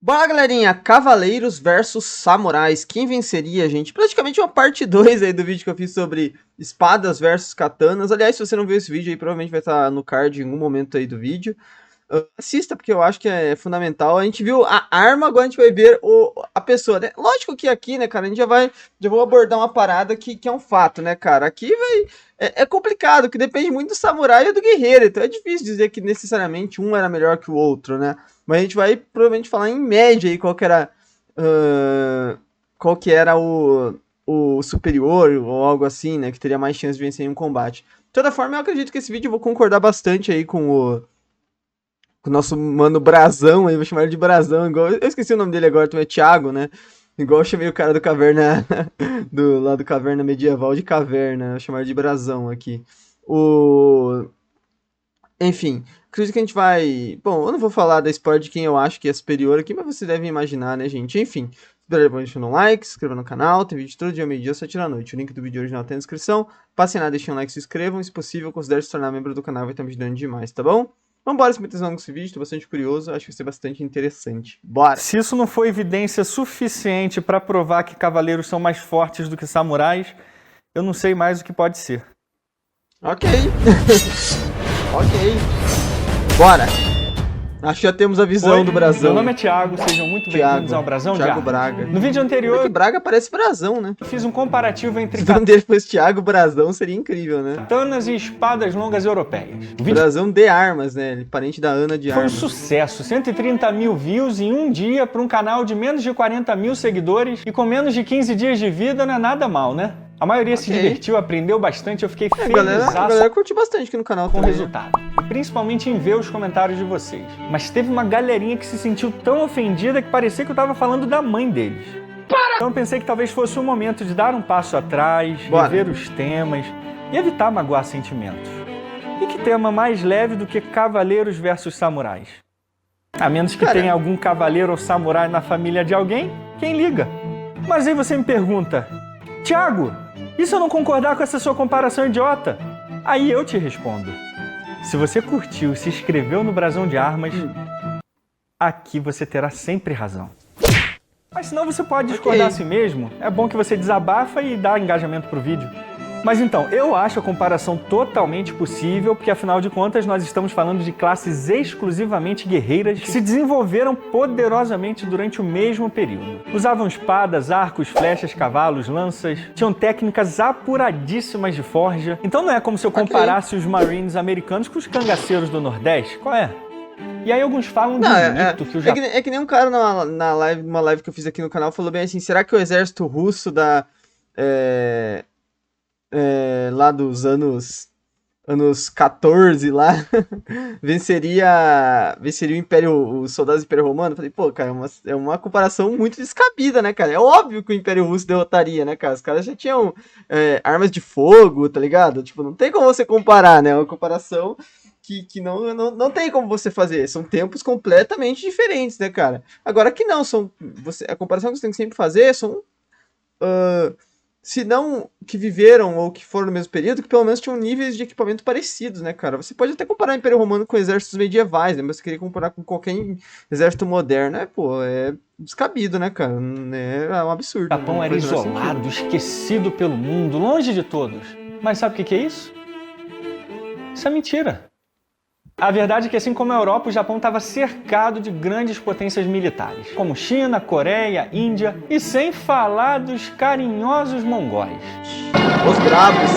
Bora, galerinha, Cavaleiros versus Samurais, quem venceria, gente? Praticamente uma parte 2 aí do vídeo que eu fiz sobre espadas versus katanas. Aliás, se você não viu esse vídeo aí, provavelmente vai estar no card em algum momento aí do vídeo. Assista, porque eu acho que é fundamental. A gente viu a arma, agora a gente vai ver a pessoa, né? Lógico que aqui, né, cara, já vou abordar uma parada que é um fato, né, cara? Aqui é complicado, que depende muito do samurai e do guerreiro, então é difícil dizer que necessariamente um era melhor que o outro, né? Mas a gente vai provavelmente falar em média aí qual que era o superior ou algo assim, né? Que teria mais chance de vencer em um combate. De toda forma, eu acredito que esse vídeo eu vou concordar bastante aí com o nosso mano Brasão aí, vou chamar ele de Brasão, igual, eu esqueci o nome dele agora, também é Thiago, né? Igual eu chamei o cara do Caverna, lá do Caverna Medieval de Caverna, vou chamar ele de Brasão aqui. Enfim, acredito que a gente vai... Bom, eu não vou falar da spoiler de quem eu acho que é superior aqui, mas vocês devem imaginar, né, gente? Enfim, espero que deixem um like, se inscreva no canal, tem vídeo todo dia, meio-dia, só tirar a noite. O link do vídeo original tá na descrição. Passem lá, deixem um like, se inscrevam, e se possível, considere se tornar membro do canal, vai estar me ajudando demais, tá bom? Vambora, se meter com esse vídeo, tô bastante curioso, acho que vai ser bastante interessante. Bora! Se isso não for evidência suficiente para provar que cavaleiros são mais fortes do que samurais, eu não sei mais o que pode ser. Ok. Ok. Bora! Acho que já temos a visão do Brasão. Meu nome é Thiago, sejam muito bem-vindos ao Brasão Thiago de Braga. No vídeo anterior, Porque Braga parece Brasão, né? eu fiz um comparativo entre Se o nome dele fosse Thiago Brasão, seria incrível, né? katanas e espadas longas europeias. O vídeo Brasão de Armas, né? Ele parente da Ana de foi um Armas. sucesso, 130 mil views em um dia para um canal de menos de 40 mil seguidores e com menos de 15 dias de vida não é nada mal, né? A maioria se divertiu, aprendeu bastante, eu fiquei A galera felizaço curtiu bastante aqui no canal com o também. resultado. E principalmente em ver os comentários de vocês. Mas teve uma galerinha que se sentiu tão ofendida que parecia que eu tava falando da mãe deles. Então eu pensei que talvez fosse o momento de dar um passo atrás, rever os temas e evitar magoar sentimentos. E que tema mais leve do que cavaleiros versus samurais? A menos que tenha algum cavaleiro ou samurai na família de alguém, quem liga? Mas aí você me pergunta, Thiago, e se eu não concordar com essa sua comparação idiota? Aí eu te respondo. Se você curtiu e se inscreveu no Brasão de Armas, aqui você terá sempre razão. Mas senão você pode discordar assim mesmo. É bom que você desabafa e dá engajamento pro vídeo. Mas então, eu acho a comparação totalmente possível, porque afinal de contas nós estamos falando de classes exclusivamente guerreiras que se desenvolveram poderosamente durante o mesmo período. Usavam espadas, arcos, flechas, cavalos, lanças, tinham técnicas apuradíssimas de forja. Então não é como se eu comparasse os Marines americanos com os cangaceiros do Nordeste, qual é? E aí alguns falam de mito que o Japão... É que nem um cara numa live que eu fiz aqui no canal falou bem assim, será que o exército russo lá dos anos 14 lá, venceria o Império, os soldados do Império Romano? Eu falei, pô, cara, é uma comparação muito descabida, né, cara? É óbvio que o Império Russo derrotaria, né, cara? Os caras já tinham armas de fogo, tá ligado? Tipo, não tem como você comparar, né? É uma comparação que não tem como você fazer. São tempos completamente diferentes, né, cara? Agora que não, a comparação que você tem que sempre fazer são... se não que viveram ou que foram no mesmo período, que pelo menos tinham níveis de equipamento parecidos, né, cara? Você pode até comparar o Império Romano com exércitos medievais, né? Mas você queria comparar com qualquer exército moderno, é descabido, né, cara? É um absurdo. O Japão era isolado, esquecido pelo mundo, longe de todos. Mas sabe o que é isso? Isso é mentira. A verdade é que, assim como a Europa, o Japão estava cercado de grandes potências militares, como China, Coreia, Índia, e sem falar dos carinhosos mongóis. Os bravos.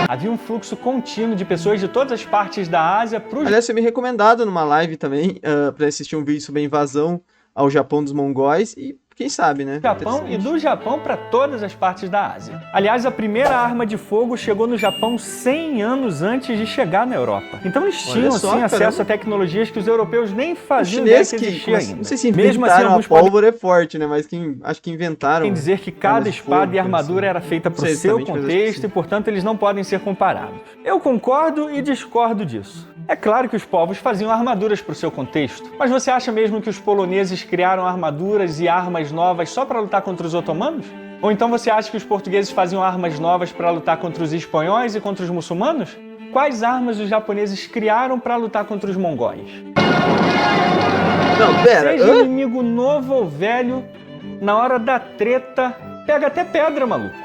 Havia um fluxo contínuo de pessoas de todas as partes da Ásia para o... Aliás, foi me recomendado numa live também, para assistir um vídeo sobre a invasão ao Japão dos mongóis e... Quem sabe, né? Japão e do Japão para todas as partes da Ásia. Aliás, a primeira arma de fogo chegou no Japão 100 anos antes de chegar na Europa. Então eles tinham, assim, acesso a tecnologias que os europeus nem faziam ideia que existia ainda. Não sei se inventaram a pólvora é forte, né? Mas acho que inventaram... Tem dizer que cada espada e armadura era feita para o seu contexto e, portanto, eles não podem ser comparados. Eu concordo e discordo disso. É claro que os povos faziam armaduras para o seu contexto, mas você acha mesmo que os poloneses criaram armaduras e armas novas só para lutar contra os otomanos? Ou então você acha que os portugueses faziam armas novas para lutar contra os espanhóis e contra os muçulmanos? quais armas os japoneses criaram para lutar contra os mongóis. Não, pera. Seja inimigo novo ou velho, na hora da treta, pega até pedra, maluco.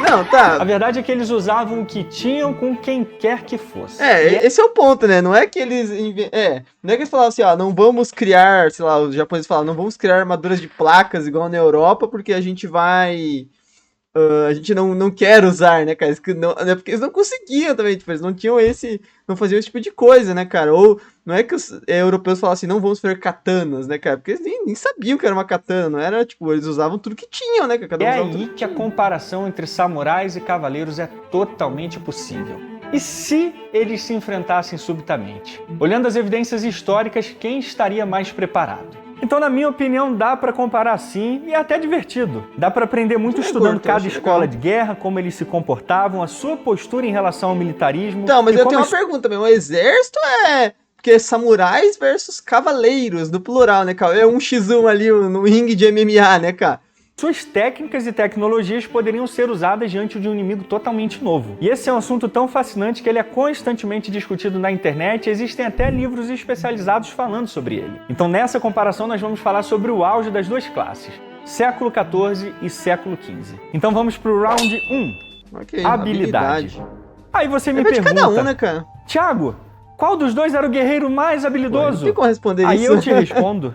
Não, tá. A verdade é que eles usavam o que tinham com quem quer que fosse. Esse é o ponto, né? Não é que eles... não é que eles falavam assim, ó, não vamos criar, sei lá, os japoneses falavam, não vamos criar armaduras de placas igual na Europa, porque a gente vai... a gente não quer usar, né, cara? É porque eles não conseguiam também, tipo, eles não tinham não faziam esse tipo de coisa, né, cara? Ou não é que os europeus falavam assim, não vamos fazer katanas, né, cara? Porque eles nem sabiam que era uma katana, não era, tipo, eles usavam tudo que tinham, né? Cada um é usava aí tudo que a comparação entre samurais e cavaleiros é totalmente possível. E se eles se enfrentassem subitamente? Olhando as evidências históricas, quem estaria mais preparado? Então, na minha opinião, dá pra comparar sim e é até divertido. Dá pra aprender muito estudando cada escola de guerra, como eles se comportavam, a sua postura em relação ao militarismo. Então, mas eu tenho uma pergunta também. O exército é... Porque samurais versus cavaleiros, no plural, né, cara? É um x1 ali no ringue de MMA, né, cara? Suas técnicas e tecnologias poderiam ser usadas diante de um inimigo totalmente novo. E esse é um assunto tão fascinante que ele é constantemente discutido na internet e existem até livros especializados falando sobre ele. Então nessa comparação nós vamos falar sobre o auge das duas classes, século XIV e século XV. Então vamos pro round 1, habilidade. Aí você me pergunta, cada um, né, cara? Thiago, qual dos dois era o guerreiro mais habilidoso? Não tem como responder Aí isso. eu te respondo.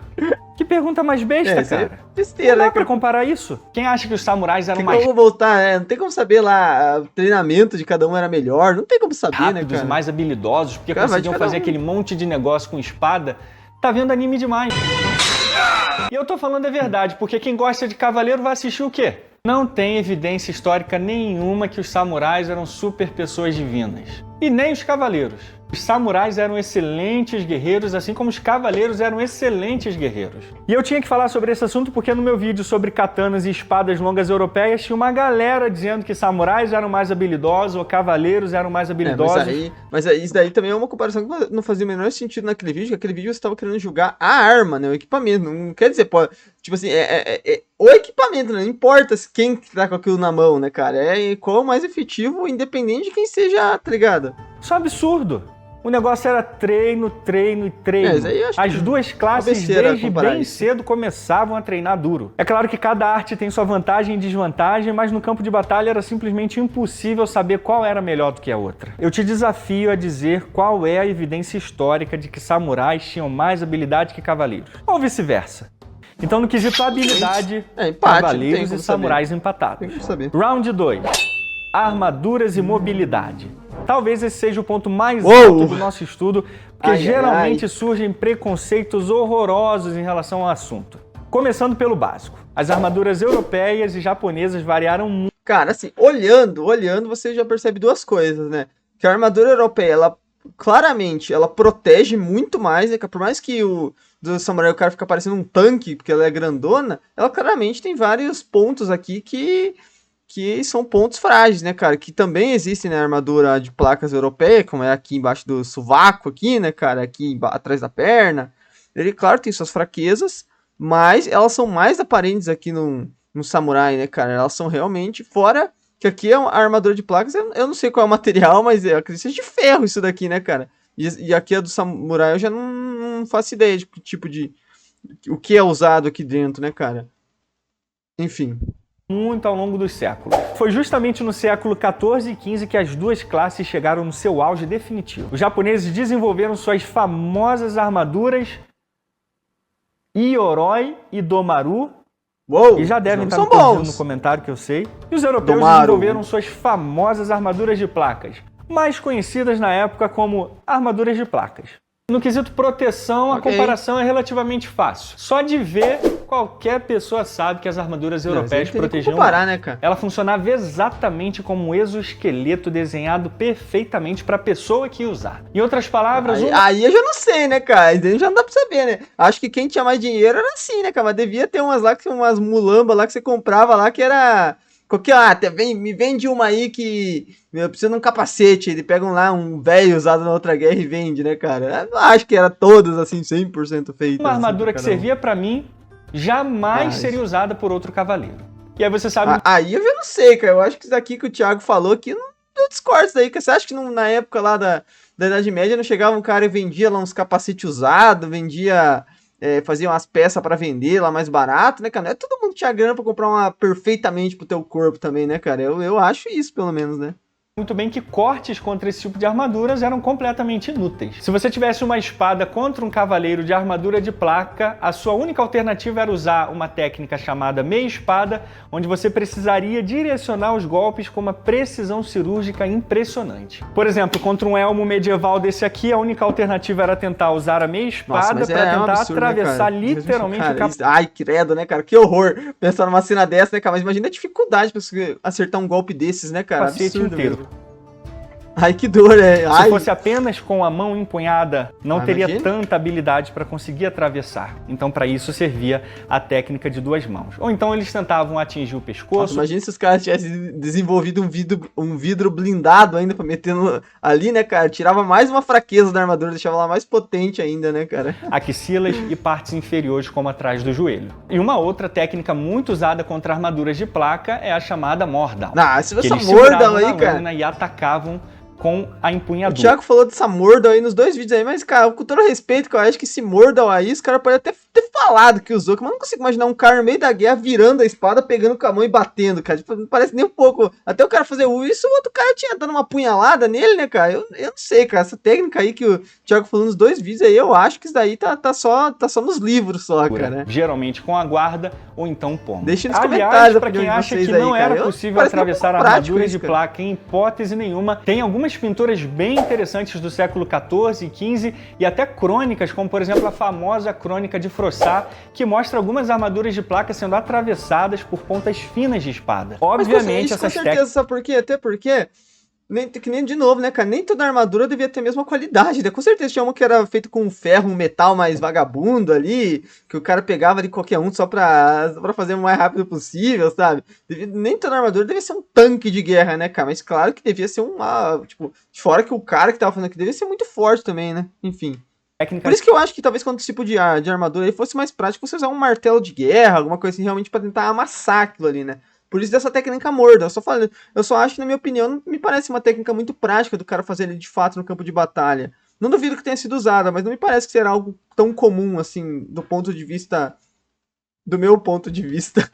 Que pergunta mais besta, cara. Besteira, não dá né, pra comparar isso. Quem acha que os samurais eram mais vou voltar, não tem como saber lá, o treinamento de cada um era melhor, não tem como saber, rápidos, né, cara? mais habilidosos, porque conseguiam fazer aquele monte de negócio com espada, tá vendo anime demais. E eu tô falando a verdade, porque quem gosta de cavaleiro vai assistir o quê? Não tem evidência histórica nenhuma que os samurais eram super pessoas divinas. E nem os cavaleiros. Os samurais eram excelentes guerreiros, assim como os cavaleiros eram excelentes guerreiros. E eu tinha que falar sobre esse assunto porque no meu vídeo sobre katanas e espadas longas europeias tinha uma galera dizendo que samurais eram mais habilidosos ou cavaleiros eram mais habilidosos. Mas aí isso daí também é uma comparação que não fazia o menor sentido naquele vídeo, que aquele vídeo você estava querendo julgar a arma, né, o equipamento. Não quer dizer, tipo assim, o equipamento, né, não importa quem tá com aquilo na mão, né, cara, é qual é o mais efetivo, independente de quem seja, tá ligado? Isso é absurdo. O negócio era treino, treino e treino. As duas classes desde bem cedo começavam a treinar duro. É claro que cada arte tem sua vantagem e desvantagem, mas no campo de batalha era simplesmente impossível saber qual era melhor do que a outra. Eu te desafio a dizer qual é a evidência histórica de que samurais tinham mais habilidade que cavaleiros. Ou vice-versa. Então, no quesito habilidade, cavaleiros e samurais empatados. Tem que saber. Round 2. Armaduras e mobilidade. Talvez esse seja o ponto mais alto do nosso estudo, porque geralmente surgem preconceitos horrorosos em relação ao assunto. Começando pelo básico. As armaduras europeias e japonesas variaram muito. Cara, assim, olhando, você já percebe duas coisas, né? Que a armadura europeia, ela claramente, ela protege muito mais, né? Por mais que do samurai o cara fica parecendo um tanque, porque ela é grandona, ela claramente tem vários pontos aqui que são pontos frágeis, né, cara? Que também existem na armadura de placas europeia, como é aqui embaixo do sovaco, aqui, né, cara? Aqui atrás da perna. Ele, claro, tem suas fraquezas, mas elas são mais aparentes aqui no samurai, né, cara? Elas são realmente fora... Que aqui é a armadura de placas, eu não sei qual é o material, mas eu acredito que seja de ferro isso daqui, né, cara? E aqui a do samurai eu já não faço ideia de que tipo de... O que é usado aqui dentro, né, cara? Enfim... Muito ao longo dos séculos. Foi justamente no século XIV e XV que as duas classes chegaram no seu auge definitivo. Os japoneses desenvolveram suas famosas armaduras Ioroi e Domaru. Uou, e já devem estar no comentário que eu sei. E os europeus desenvolveram suas famosas armaduras de placas, mais conhecidas na época como armaduras de placas. No quesito proteção, a comparação é relativamente fácil. Só de ver, qualquer pessoa sabe que as armaduras europeias protegiam. Né, cara? Ela funcionava exatamente como um exoesqueleto desenhado perfeitamente para a pessoa que ia usar. Em outras palavras... Aí eu já não sei, né, cara? Aí já não dá pra saber, né? Acho que quem tinha mais dinheiro era assim, né, cara? Mas devia ter umas lá, umas mulambas lá que você comprava lá que era... me vende uma aí que precisa de um capacete. Ele pega lá um velho usado na outra guerra e vende, né, cara? Eu não acho que era todas assim, 100% feitas. Uma armadura que servia pra mim jamais seria usada por outro cavaleiro. E aí você sabe... Aí eu já não sei, cara. Eu acho que isso daqui que o Thiago falou aqui eu discordo daí, que você acha que na época lá da Idade Média não chegava um cara e vendia lá uns capacetes usados, fazia umas peças pra vender lá mais barato, né, cara? Não é todo mundo tinha grana pra comprar uma perfeitamente pro teu corpo também, né, cara? Eu acho isso, pelo menos, né? Muito bem que cortes contra esse tipo de armaduras eram completamente inúteis. Se você tivesse uma espada contra um cavaleiro de armadura de placa, a sua única alternativa era usar uma técnica chamada meia-espada, onde você precisaria direcionar os golpes com uma precisão cirúrgica impressionante. Por exemplo, contra um elmo medieval desse aqui, a única alternativa era tentar usar a meia-espada para tentar atravessar, né, literalmente o capacete. Ai, credo, né, cara? Que horror pensar numa cena dessa, né, cara? Mas imagina a dificuldade pra você acertar um golpe desses, né, cara? Absurdo inteiro. Mesmo. Ai, que dor, né? Se fosse apenas com a mão empunhada, não teria tanta habilidade para conseguir atravessar. Então, para isso, servia a técnica de duas mãos. Ou então, eles tentavam atingir o pescoço. Nossa, imagina se os caras tivessem desenvolvido um vidro blindado ainda para meter ali, né, cara? Tirava mais uma fraqueza da armadura, deixava ela mais potente ainda, né, cara? Axilas e partes inferiores, como atrás do joelho. E uma outra técnica muito usada contra armaduras de placa é a chamada Mordal. Se você Mordal aí, cara, e atacavam com a empunhadura. O Thiago falou dessa Mordal aí nos 2 vídeos aí, mas, cara, com todo respeito, que eu acho que esse Mordal aí, os caras podem até ter falado que usou, mas eu não consigo imaginar um cara no meio da guerra virando a espada, pegando com a mão e batendo, cara. Tipo, não parece nem um pouco. Até o cara fazer isso, o outro cara tinha dando uma punhalada nele, né, cara? Eu não sei, cara. Essa técnica aí que o Thiago falou nos 2 vídeos aí, eu acho que isso daí tá só nos livros só, cara. Geralmente com a guarda ou então pombo. Deixa nos comentários pra quem acha que não era possível atravessar armaduras de placa em hipótese nenhuma, tem algumas pinturas bem interessantes do século XIV e XV e até crônicas, como por exemplo a famosa crônica de Froissart, que mostra algumas armaduras de placa sendo atravessadas por pontas finas de espada. Obviamente, essas técnicas... Com certeza, sabe por quê? Até porque... Que nem de novo, né, cara? Nem toda armadura devia ter a mesma qualidade, né? Com certeza tinha uma que era feita com ferro, um metal mais vagabundo ali, que o cara pegava de qualquer um só pra fazer o mais rápido possível, sabe? Nem toda armadura devia ser um tanque de guerra, né, cara? Mas claro que devia ser tipo, fora que o cara que tava falando aqui devia ser muito forte também, né? Enfim. Por isso que eu acho que talvez quando esse tipo de armadura aí fosse mais prático você usar um martelo de guerra, alguma coisa assim, realmente pra tentar amassar aquilo ali, né? Por isso dessa técnica Mordal. Eu só acho que, na minha opinião, me parece uma técnica muito prática do cara fazer ele de fato no campo de batalha. Não duvido que tenha sido usada, mas não me parece que será algo tão comum, assim, do meu ponto de vista.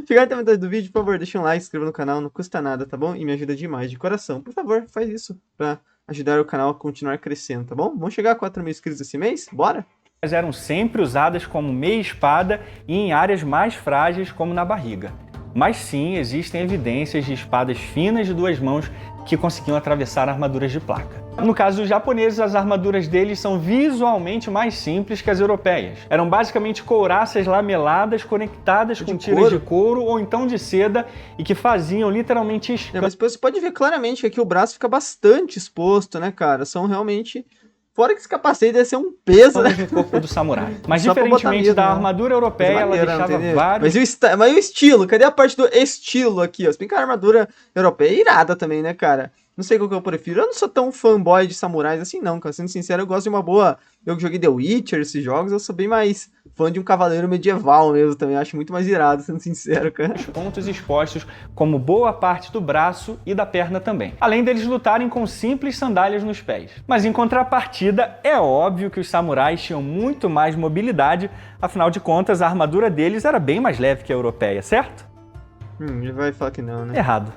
Chegar até a metade do vídeo, por favor, deixa um like, se inscreva no canal, não custa nada, tá bom? E me ajuda demais, de coração. Por favor, faz isso pra ajudar o canal a continuar crescendo, tá bom? Vamos chegar a 4 mil inscritos esse mês? Bora? Eram sempre usadas como meia-espada e em áreas mais frágeis, como na barriga. Mas sim, existem evidências de espadas finas de duas mãos que conseguiam atravessar armaduras de placa. No caso dos japoneses, as armaduras deles são visualmente mais simples que as europeias. Eram basicamente couraças lameladas conectadas com tiras de couro ou então de seda e que faziam literalmente... Mas você pode ver claramente que aqui o braço fica bastante exposto, né, cara? São realmente... Fora que esse capacete deve ser um peso, né? No corpo do samurai. Mas diferentemente da armadura europeia, ela deixava vários... Mas e o estilo? Cadê a parte do estilo aqui, ó? Se bem que a armadura europeia é irada também, né, cara? Não sei qual que eu prefiro. Eu não sou tão fanboy de samurais assim, não, cara. Sendo sincero, eu gosto de uma boa... Eu que joguei The Witcher, esses jogos, eu sou bem mais fã de um cavaleiro medieval mesmo também. Eu acho muito mais irado, sendo sincero, cara. Os pontos expostos, como boa parte do braço e da perna também. Além deles lutarem com simples sandálias nos pés. Mas em contrapartida, é óbvio que os samurais tinham muito mais mobilidade. Afinal de contas, a armadura deles era bem mais leve que a europeia, certo? Ele vai falar que não, né? Errado.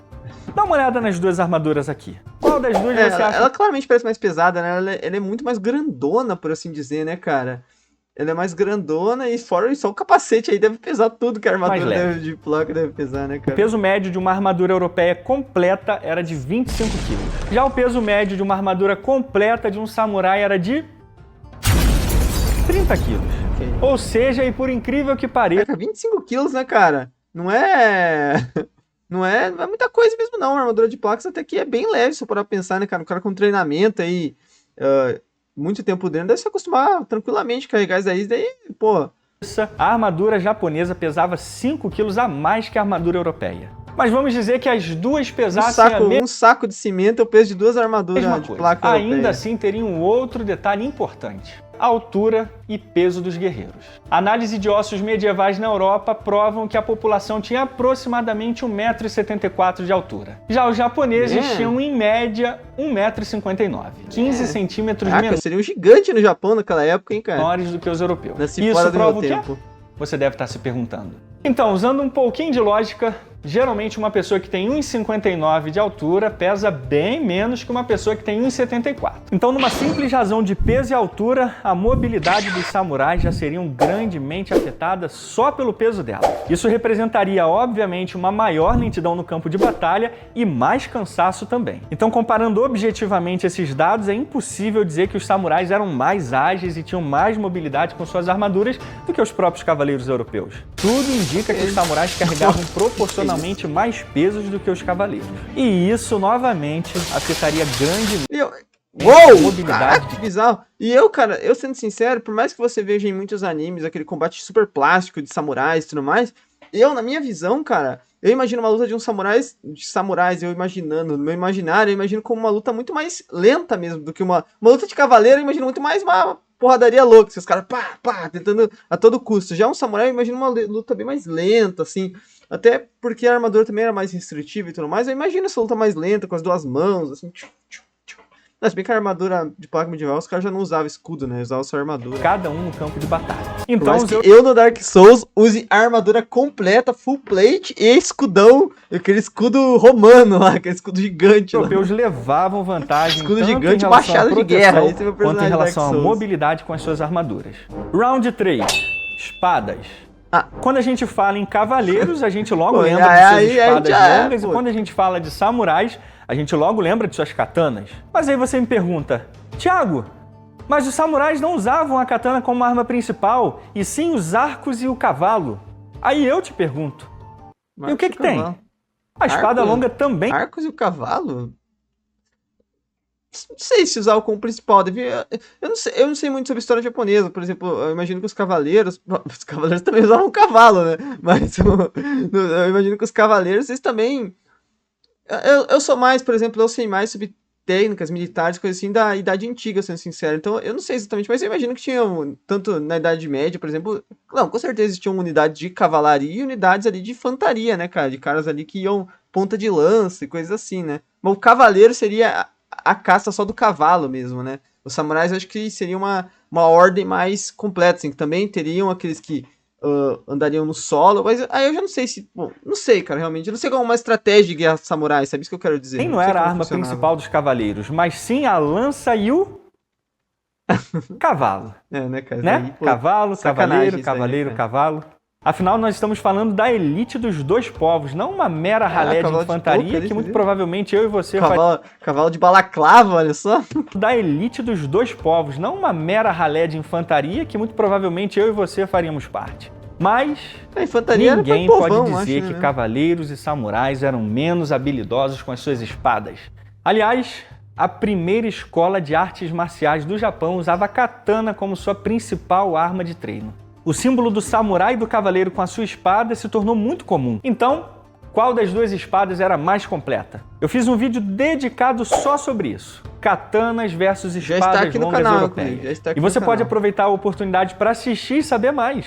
Dá uma olhada nas duas armaduras aqui. Qual das duas você acha? Ela claramente parece mais pesada, né? Ela é muito mais grandona, por assim dizer, né, cara? Ela é mais grandona e fora só o capacete aí deve pesar tudo que a armadura de placa deve pesar, né, cara? O peso médio de uma armadura europeia completa era de 25 kg. Já o peso médio de uma armadura completa de um samurai era de 30 kg. Okay. Ou seja, e por incrível que pareça... 25 quilos, né, cara? Não é muita coisa mesmo não, a armadura de placas até que é bem leve, se eu parar pra pensar, né, cara? O cara com treinamento aí, muito tempo dentro, deve se acostumar tranquilamente a carregar isso daí, pô... A armadura japonesa pesava 5 quilos a mais que a armadura europeia. Mas vamos dizer que as duas pesassem um saco de cimento é o peso de duas armaduras de placa europeia. Ainda assim teria um outro detalhe importante. a altura e peso dos guerreiros. Análise de ossos medievais na Europa provam que a população tinha aproximadamente 1,74 m de altura. Já os japoneses tinham, em média, 1,59 m, 15 centímetros menores. Seria um gigante no Japão naquela época, hein, cara? Menores do que os europeus. Isso prova o quê? Você deve estar se perguntando. Então, usando um pouquinho de lógica, geralmente uma pessoa que tem 1,59 m de altura pesa bem menos que uma pessoa que tem 1,74 m. Então, numa simples razão de peso e altura, a mobilidade dos samurais já seriam grandemente afetada só pelo peso dela. Isso representaria, obviamente, uma maior lentidão no campo de batalha e mais cansaço também. Então, comparando objetivamente esses dados, é impossível dizer que os samurais eram mais ágeis e tinham mais mobilidade com suas armaduras do que os próprios cavaleiros europeus. Tudo indica que os samurais carregavam proporcionalmente mais pesos do que os cavaleiros. E isso, novamente, afetaria grandemente a mobilidade. Que bizarro. E eu sendo sincero, por mais que você veja em muitos animes aquele combate super plástico de samurais e tudo mais, na minha visão, cara, eu imagino uma luta de samurais, eu imaginando, no meu imaginário, eu imagino como uma luta muito mais lenta mesmo, do que uma luta de cavaleiro, eu imagino muito mais uma porradaria louca, os caras tentando a todo custo. Já um samurai, eu imagino uma luta bem mais lenta, assim, até porque a armadura também era mais restritiva e tudo mais, eu imagino essa luta mais lenta, com as duas mãos, assim, se bem que a armadura de placa medieval, os caras já não usavam escudo, né? Usavam só armadura. Cada um no campo de batalha. Então, eu no Dark Souls use a armadura completa, full plate e escudão, aquele escudo romano lá, aquele escudo gigante. Os europeus levavam vantagem escudo gigante, machado de guerra, esse é meu quanto em relação à Souls. Mobilidade com as suas armaduras. Round 3. Espadas. Quando a gente fala em cavaleiros, a gente logo lembra de suas espadas longas, e quando a gente fala de samurais, a gente logo lembra de suas katanas. Mas aí você me pergunta, Thiago, mas os samurais não usavam a katana como arma principal, e sim os arcos e o cavalo. Aí eu te pergunto, e o que tem? A espada longa também... Arcos e o cavalo? Não sei se usava como principal. Eu não sei muito sobre história japonesa. Por exemplo, eu imagino que os cavaleiros também usavam cavalo, né? Mas eu imagino que os cavaleiros, eles também... Eu sou mais, por exemplo, eu sei mais sobre técnicas militares, coisas assim, da Idade Antiga, sendo sincero. Então, eu não sei exatamente, mas eu imagino que tinham, tanto na Idade Média, por exemplo... Não, com certeza existiam unidades de cavalaria e unidades ali de infantaria, né, cara? De caras ali que iam ponta de lança e coisas assim, né? Mas o cavaleiro seria a caça só do cavalo mesmo, né? Os samurais, eu acho que seria uma ordem mais completa, assim, que também teriam aqueles que andariam no solo, mas aí eu já não sei se... Bom, não sei, cara, realmente. Eu não sei qual é uma estratégia de guerra samurai, sabe isso que eu quero dizer? Nem não era a arma principal dos cavaleiros, mas sim a lança e o cavalo. Né, cara? Né? Aí, cavalo, cavaleiro, aí, cavalo. Afinal, nós estamos falando da elite dos dois povos, não uma mera ralé de infantaria que muito provavelmente eu e você... Cavalo de balaclava, olha só. Da elite dos dois povos, não uma mera ralé de infantaria que muito provavelmente eu e você faríamos parte. Mas ninguém pode dizer que cavaleiros e samurais eram menos habilidosos com as suas espadas. Aliás, a primeira escola de artes marciais do Japão usava a katana como sua principal arma de treino. O símbolo do samurai e do cavaleiro com a sua espada se tornou muito comum. Então, qual das duas espadas era mais completa? Eu fiz um vídeo dedicado só sobre isso. Katanas versus espadas longas europeias. E você pode aproveitar a oportunidade para assistir e saber mais.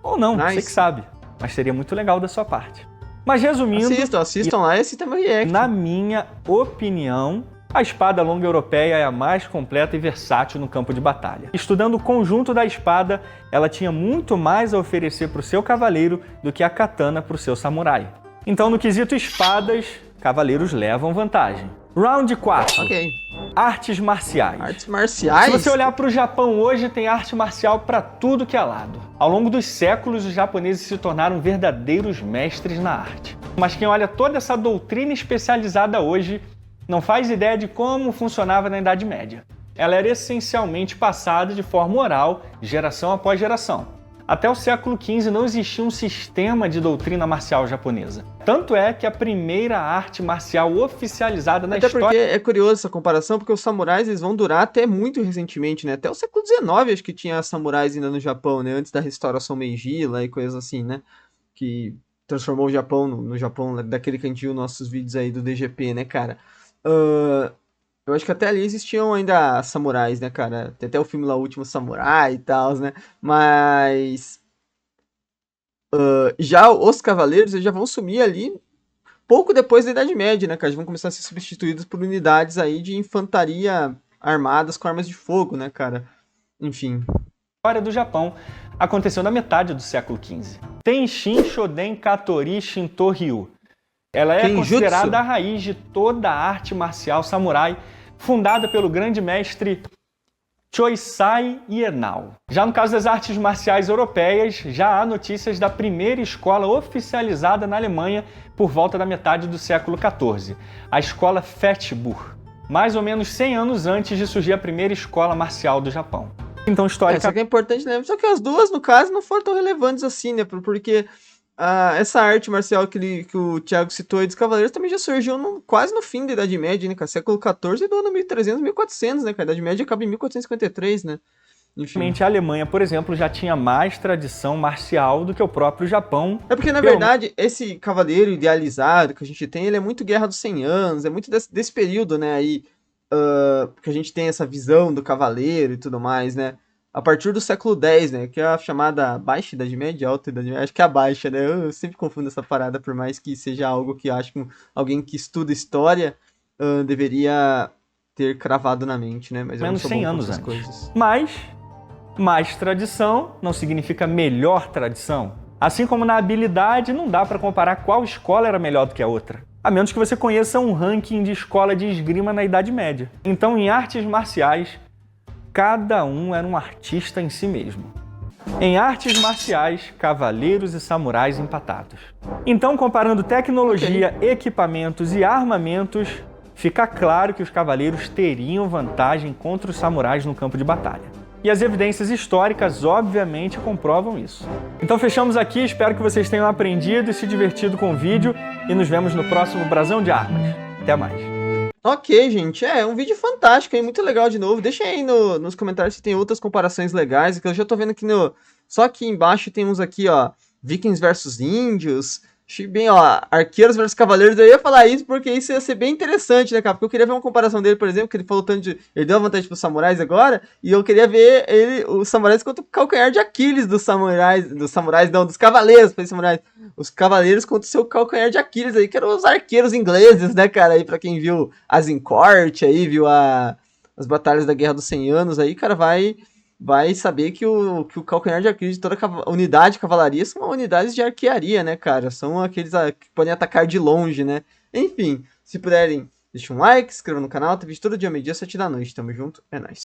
Ou não, você que sabe. Mas seria muito legal da sua parte. Mas resumindo... Assistam lá e assistam meu react. Na minha opinião, a espada longa europeia é a mais completa e versátil no campo de batalha. Estudando o conjunto da espada, ela tinha muito mais a oferecer para o seu cavaleiro do que a katana para o seu samurai. Então, no quesito espadas, cavaleiros levam vantagem. Round 4. Ok. Artes marciais. Artes marciais? Se você olhar para o Japão hoje, tem arte marcial para tudo que é lado. Ao longo dos séculos, os japoneses se tornaram verdadeiros mestres na arte. Mas quem olha toda essa doutrina especializada hoje não faz ideia de como funcionava na Idade Média. Ela era essencialmente passada de forma oral, geração após geração. Até o século XV não existia um sistema de doutrina marcial japonesa. Tanto é que a primeira arte marcial oficializada na história... Até porque é curioso essa comparação, porque os samurais eles vão durar até muito recentemente, né? Até o século XIX acho que tinha samurais ainda no Japão, né? Antes da restauração Meiji lá e coisas assim, né? Que transformou o Japão no Japão daquele que a gente viu nos nossos vídeos aí do DGP, né, cara? Eu acho que até ali existiam ainda samurais, né, cara? Tem até o filme lá, O Último Samurai e tal, né? Mas já os cavaleiros eles já vão sumir ali pouco depois da Idade Média, né, cara? Eles vão começar a ser substituídos por unidades aí de infantaria armadas com armas de fogo, né, cara? Enfim. A história do Japão aconteceu na metade do século XV. Tenshin Shoden Katori Shinto Ryu. Ela é Kenjutsu. considerada a raiz de toda a arte marcial samurai, fundada pelo grande mestre Choisai Ienao. Já no caso das artes marciais europeias, já há notícias da primeira escola oficializada na Alemanha por volta da metade do século XIV, a escola Fetchburg, mais ou menos 100 anos antes de surgir a primeira escola marcial do Japão. Então, histórica... Só que é importante lembrar, só que as duas, no caso, não foram tão relevantes assim, né? Porque essa arte marcial que o Thiago citou aí dos Cavaleiros também já surgiu quase no fim da Idade Média, né, cara? Século XIV e do ano 1300, 1400, né, cara? A Idade Média acaba em 1453, né? Enfim. A Alemanha, por exemplo, já tinha mais tradição marcial do que o próprio Japão. É porque, na verdade, esse cavaleiro idealizado que a gente tem, ele é muito Guerra dos 100 Anos, é muito desse período, né, aí, que a gente tem essa visão do cavaleiro e tudo mais, né? A partir do século X, né, que é a chamada Baixa Idade Média, Alta Idade Média, acho que é a Baixa, né? Eu sempre confundo essa parada, por mais que seja algo que acho que alguém que estuda história deveria ter cravado na mente, né? Mas eu não sou bom 100 com anos essas antes. coisas. Mas mais tradição não significa melhor tradição. Assim como na habilidade, não dá para comparar qual escola era melhor do que a outra, a menos que você conheça um ranking de escola de esgrima na Idade Média. Então, em artes marciais, cada um era um artista em si mesmo. Em artes marciais, cavaleiros e samurais empatados. Então, comparando tecnologia, equipamentos e armamentos, fica claro que os cavaleiros teriam vantagem contra os samurais no campo de batalha. E as evidências históricas, obviamente, comprovam isso. Então fechamos aqui, espero que vocês tenham aprendido e se divertido com o vídeo e nos vemos no próximo Brasão de Armas. Até mais. Ok, gente, é um vídeo fantástico, hein? Muito legal de novo. Deixa aí nos comentários se tem outras comparações legais, que eu já tô vendo aqui só aqui embaixo temos aqui, ó, Vikings versus Índios. Achei bem, ó, Arqueiros versus Cavaleiros. Eu ia falar isso porque isso ia ser bem interessante, né, cara? Porque eu queria ver uma comparação dele, por exemplo, que ele falou tanto de... Ele deu a vantagem pros samurais agora, e eu queria ver os samurais contra o calcanhar de Aquiles dos samurais... dos cavaleiros, para samurais. Os cavaleiros contra o seu calcanhar de Aquiles aí, que eram os arqueiros ingleses, né, cara? Aí pra quem viu Azincourt, aí viu as batalhas da Guerra dos 100 Anos, aí, cara, vai saber que o calcanhar de Aquiles de toda unidade de cavalaria são unidades de arquearia, né, cara? São aqueles que podem atacar de longe, né? Enfim, se puderem, deixa um like, se inscreva no canal, tem vídeo todo dia, meio-dia, 7 da noite. Tamo junto, é nóis.